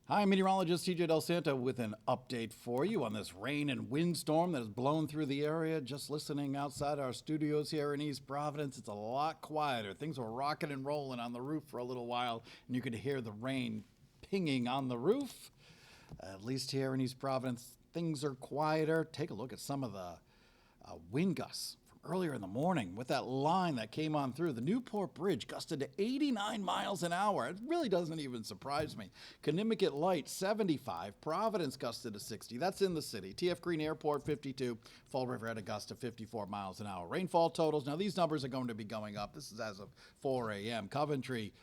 Hi, meteorologist TJ Del Santo with an update for you on this rain and windstorm that has blown through the area. Just listening outside our studios here in East Providence, it's a lot quieter. Things were rocking and rolling on the roof for a little while, and you could hear the rain pinging on the roof. At least here in East Providence, things are quieter. Take a look at some of the wind gusts from earlier in the morning with that line that came on through. The Newport Bridge gusted to 89 miles an hour. It really doesn't even surprise me. Connecticut Light, 75. Providence gusted to 60. That's in the city. TF Green Airport, 52. Fall River had a gust of 54 miles an hour. Rainfall totals. Now, these numbers are going to be going up. This is as of 4 a.m. Coventry,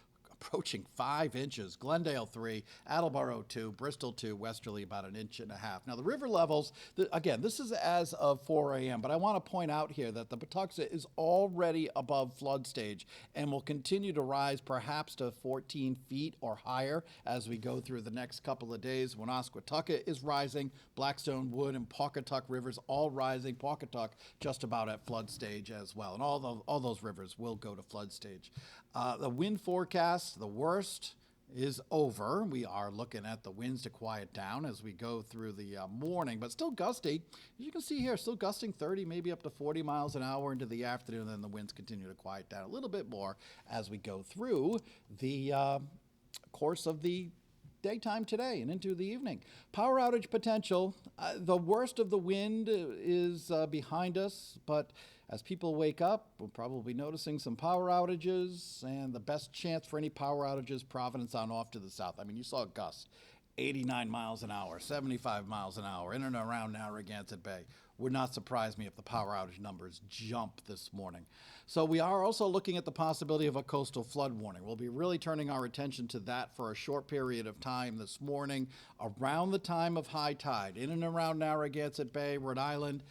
approaching 5 inches. Glendale 3, Attleboro 2, Bristol 2, Westerly about 1.5 inches. Now the river levels, again, this is as of 4 a.m., but I want to point out here that the Patuxent is already above flood stage and will continue to rise perhaps to 14 feet or higher as we go through the next couple of days. Woonasquatucket is rising, Blackstone, Wood, and Pawcatuck rivers all rising. Pawcatuck just about at flood stage as well, and all those rivers will go to flood stage. The wind forecast, the worst is over. We are looking at the winds to quiet down as we go through the morning, but still gusty. As you can see here, still gusting 30, maybe up to 40 miles an hour into the afternoon. Then the winds continue to quiet down a little bit more as we go through the course of the daytime today and into the evening. Power outage potential. The worst of the wind is behind us, but as people wake up, we're probably noticing some power outages, and the best chance for any power outages, Providence on off to the south. I mean, you saw gusts, 89 miles an hour, 75 miles an hour, in and around Narragansett Bay. Would not surprise me if the power outage numbers jump this morning. So we are also looking at the possibility of a coastal flood warning. We'll be really turning our attention to that for a short period of time this morning, around the time of high tide, in and around Narragansett Bay, Rhode Island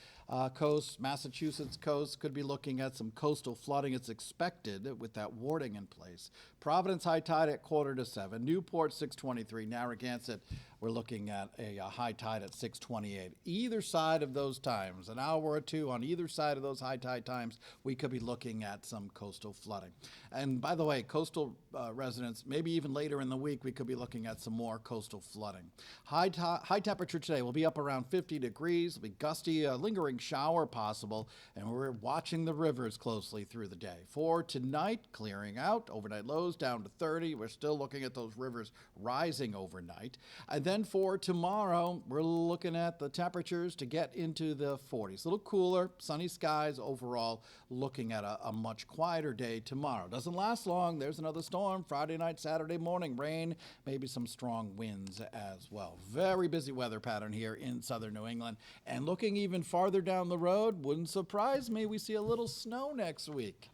coast, Massachusetts coast. Could be looking at some coastal flooding. It's expected with that warning in place. Providence high tide at 6:45. Newport 6:23. Narragansett, we're looking at a high tide at 6:28. Either side of those times, an hour or two on either side of those high tide times, we could be looking at some coastal flooding. And by the way, coastal residents, maybe even later in the week, we could be looking at some more coastal flooding. High temperature today will be up around 50 degrees. It'll be gusty, lingering shower possible, and we're watching the rivers closely through the day. For tonight, clearing out, overnight lows down to 30. We're still looking at those rivers rising overnight. And then for tomorrow, we're looking at the temperatures to get into the 40s. A little cooler, sunny skies overall, looking at a much quieter day tomorrow. Doesn't last long. There's another storm Friday night, Saturday morning, rain, maybe some strong winds as well. Very busy weather pattern here in southern New England. And looking even farther down the road, wouldn't surprise me, we see a little snow next week.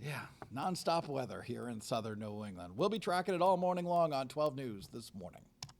Yeah, nonstop weather here in southern New England. We'll be tracking it all morning long on 12 News this morning.